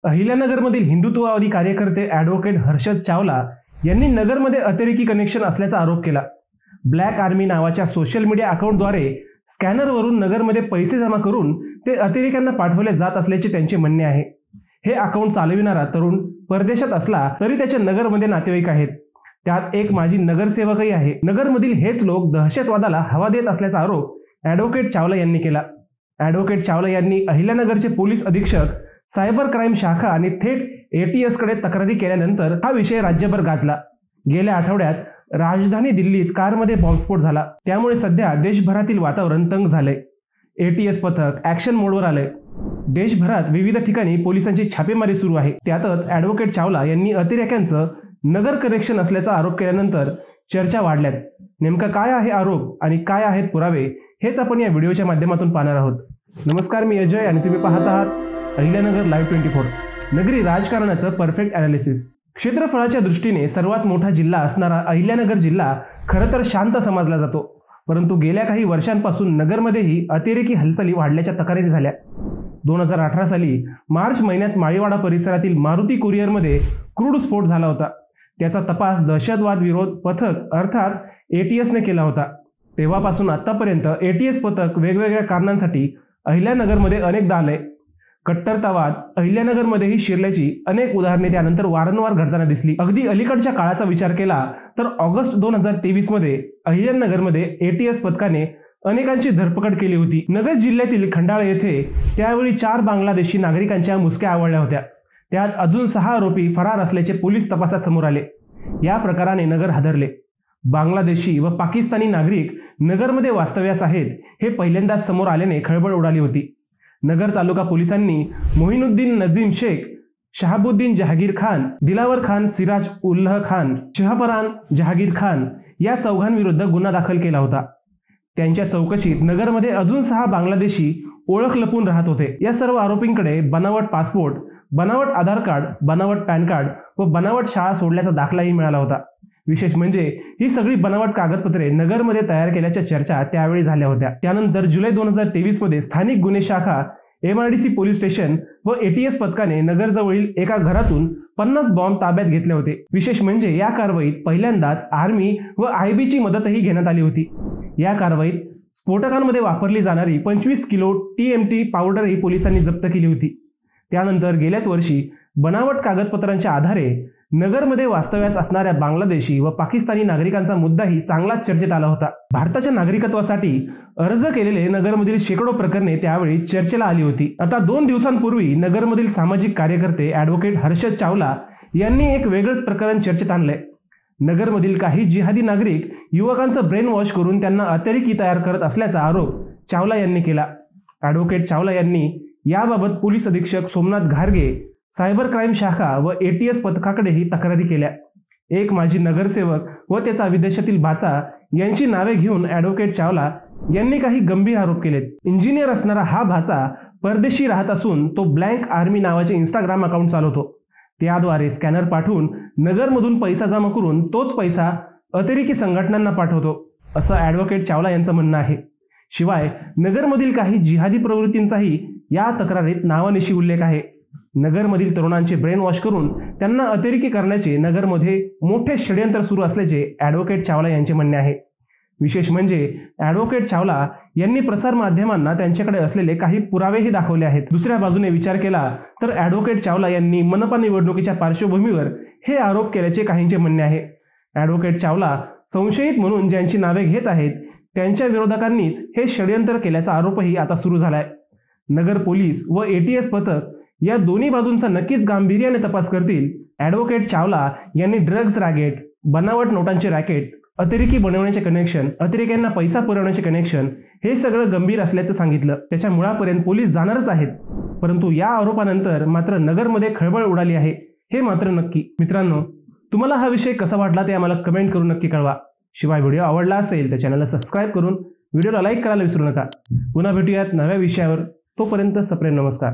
अहिल्यानगरमधील हिंदुत्ववादी कार्यकर्ते ॲडव्होकेट हर्षद चावला यांनी नगरमध्ये अतिरेकी कनेक्शन असल्याचा आरोप केला। ब्लॅक आर्मी नावाच्या सोशल मीडिया अकाउंटद्वारे स्कॅनरवरून नगरमध्ये पैसे जमा करून ते अतिरेक्यांना पाठवले जात असल्याचे त्यांचे म्हणणे आहे। हे अकाउंट चालविणारा तरुण परदेशात असला तरी त्याच्या नगरमध्ये नातेवाईक आहेत, त्यात एक माजी नगरसेवकही आहे। नगरमधील हेच लोक दहशतवादाला हवा देत असल्याचा आरोप ॲडव्होकेट चावला यांनी केला। ॲडव्होकेट चावला यांनी अहिल्यानगरचे पोलीस अधीक्षक, सायबर क्राईम शाखा आणि थेट ATS कडे तक्रारी केल्यानंतर हा विषय राज्यभर गाजला। गेल्या आठवड्यात राजधानी दिल्लीत कारमध्ये बॉम्बस्फोट झाला, त्यामुळे सध्या देशभरातील वातावरण तंग झाले। ATS पथक ॲक्शन मोडवर आले। देशभरात विविध ठिकाणी पोलिसांची छापेमारी सुरू आहे। त्यातच ॲडव्होकेट चावला यांनी अतिरेक्यांचं नगर कनेक्शन असल्याचा आरोप केल्यानंतर चर्चा वाढल्यात। नेमका काय आहे आरोप आणि काय आहेत पुरावे हेच आपण या व्हिडिओच्या माध्यमातून पाहणार आहोत। नमस्कार, मी अजय आणि तुम्ही पाहत आहात अहिल्यानगर लाईव्ह 24। नगरी राजकारणाचं परफेक्ट ॲनालिसिस। क्षेत्रफळाच्या दृष्टीने सर्वात मोठा जिल्हा असणारा अहिल्यानगर जिल्हा खरं तर शांत समजला जातो, परंतु गेल्या काही वर्षांपासून नगरमध्येही अतिरेकी हालचाली वाढल्याच्या तक्रारी झाल्या। 2018 साली मार्च महिन्यात माळीवाडा परिसरातील मारुती कुरिअरमध्ये क्रूड स्फोट झाला होता। त्याचा तपास दहशतवाद विरोध पथक अर्थात ATS ने केला होता। तेव्हापासून आतापर्यंत ATS पथक वेगवेगळ्या कारणांसाठी अहिल्यानगरमध्ये अनेकदा आले। कट्टरतावाद अहिल्यानगरमध्येही शिरल्याची अनेक उदाहरणे त्यानंतर वारंवार घडताना दिसली। अगदी अलीकडच्या काळाचा विचार केला तर ऑगस्ट 2023 मध्ये अहिल्यानगरमध्ये ATS पथकाने अनेकांची धरपकड केली होती। नगर जिल्ह्यातील खंडाळा येथे त्यावेळी 4 बांगलादेशी नागरिकांच्या मुसक्या आवळल्या होत्या। त्यात अजून 6 आरोपी फरार असल्याचे पोलीस तपासात समोर आले। या प्रकाराने नगर हादरले। बांगलादेशी व पाकिस्तानी नागरिक नगरमध्ये वास्तव्यास आहेत हे पहिल्यांदाच समोर आल्याने खळबळ उडाली होती। नगर तालुका पोलिसांनी मोहिनुद्दीन नजीम शेख, शहाबुद्दीन जहागीर खान, दिलावर खान, सिराज उल्लाह खान, शहपरान जहागीर खान या चौघांविरुद्ध गुन्हा दाखल केला होता। त्यांच्या चौकशीत नगरमध्ये अजून 6 बांगलादेशी ओळख लपून राहत होते। या सर्व आरोपींकडे बनावट पासपोर्ट, बनावट आधार कार्ड, बनावट पॅन कार्ड व बनावट शाळा सोडल्याचा दाखलाही मिळाला होता। विशेष म्हणजे ही सगळी बनावट कागदपत्रे नगरमध्ये तयार केल्याच्या चर्चा त्यावेळी झाल्या होत्या। त्यानंतर जुलै 2023 मध्ये स्थानिक गुन्हे शाखा, MRDC पोलीस स्टेशन व ATS पथकाने नगरजवळील एका घरातून 50 बॉम्ब ताब्यात घेतले होते। विशेष म्हणजे या कारवाईत पहिल्यांदाच आर्मी व IB ची मदतही घेण्यात आली होती। या कारवाईत स्फोटकांमध्ये वापरली जाणारी 25 किलो TNT पावडरही पोलिसांनी जप्त केली होती। त्यानंतर गेल्याच वर्षी बनावट कागदपत्रांच्या आधारे नगरमध्ये वास्तव्यास असणाऱ्या बांगलादेशी व पाकिस्तानी नागरिकांचा मुद्दाही चांगलाच चर्चेत आला होता। भारताच्या नागरिकत्वासाठी अर्ज केलेले नगरमधील शेकडो प्रकरणे त्यावेळी चर्चेला आली होती। आता 2 दिवसांपूर्वी नगरमधील सामाजिक कार्यकर्ते ॲडव्होकेट हर्षद चावला यांनी एक वेगळंच प्रकरण चर्चेत आणलंय। नगरमधील काही जिहादी नागरिक युवकांचं ब्रेन वॉश करून त्यांना अतिरेकी तयार करत असल्याचा आरोप चावला यांनी केला। ॲडव्होकेट चावला यांनी याबाबत पोलीस अधीक्षक सोमनाथ घारगे, सायबर क्राईम शाखा व ATS पथकाकडेही तक्रारी केल्या। एक माजी नगरसेवक व त्याचा विदेशातील भाचा यांची नावे घेऊन ॲडव्होकेट चावला यांनी काही गंभीर आरोप केलेत। इंजिनियर असणारा हा भाचा परदेशी राहत असून तो ब्लॅक आर्मी नावाचे Instagram अकाउंट चालवतो। त्याद्वारे स्कॅनर पाठवून नगरमधून पैसा जमा करून तोच पैसा अतिरेकी संघटनांना पाठवतो, असं ॲडव्होकेट चावला यांचं म्हणणं आहे। शिवाय नगरमधील काही जिहादी प्रवृत्तींचाही या तक्रारीत नावानिशी उल्लेख आहे। नगरमधील तरुणांचे ब्रेन वॉश करून त्यांना अतिरेकी करण्याचे नगरमध्ये मोठे षडयंत्र सुरू असल्याचे ॲडव्होकेट चावला यांचे म्हणणे आहे। विशेष म्हणजे ॲडव्होकेट चावला यांनी प्रसार माध्यमांना त्यांच्याकडे असलेले काही पुरावेही दाखवले आहेत। दुसऱ्या बाजूने विचार केला तर ॲडव्होकेट चावला यांनी मनपा निवडणुकीच्या पार्श्वभूमीवर हे आरोप केल्याचे काहींचे म्हणणे आहे। ॲडव्होकेट चावला संशयित म्हणून ज्यांची नावे घेत आहेत त्यांच्या विरोधकांनीच हे षडयंत्र केल्याचा आरोपही आता सुरू झालाय। नगर पोलीस व ATS पथक या दोन्ही बाजूंचा नक्कीच गांभीर्याने तपास करतील। ॲडव्होकेट चावला यांनी ड्रग्ज रॅकेट, बनावट नोटांचे रॅकेट, अतिरेकी बनवण्याचे कनेक्शन, अतिरेक्यांना पैसा पुरवण्याचे कनेक्शन हे सगळं गंभीर असल्याचं सांगितलं। त्याच्या मुळापर्यंत पोलीस जाणारच आहेत, परंतु या आरोपानंतर मात्र नगरमध्ये खळबळ उडाली आहे हे मात्र नक्की। मित्रांनो, तुम्हाला हा विषय कसा वाटला ते आम्हाला कमेंट करून नक्की कळवा। शिवाय व्हिडिओ आवडला असेल तर चॅनलला सबस्क्राईब करून व्हिडिओला लाईक करायला विसरू नका। पुन्हा भेटूयात नव्या विषयावर। तोपर्यंत सप्रेम नमस्कार।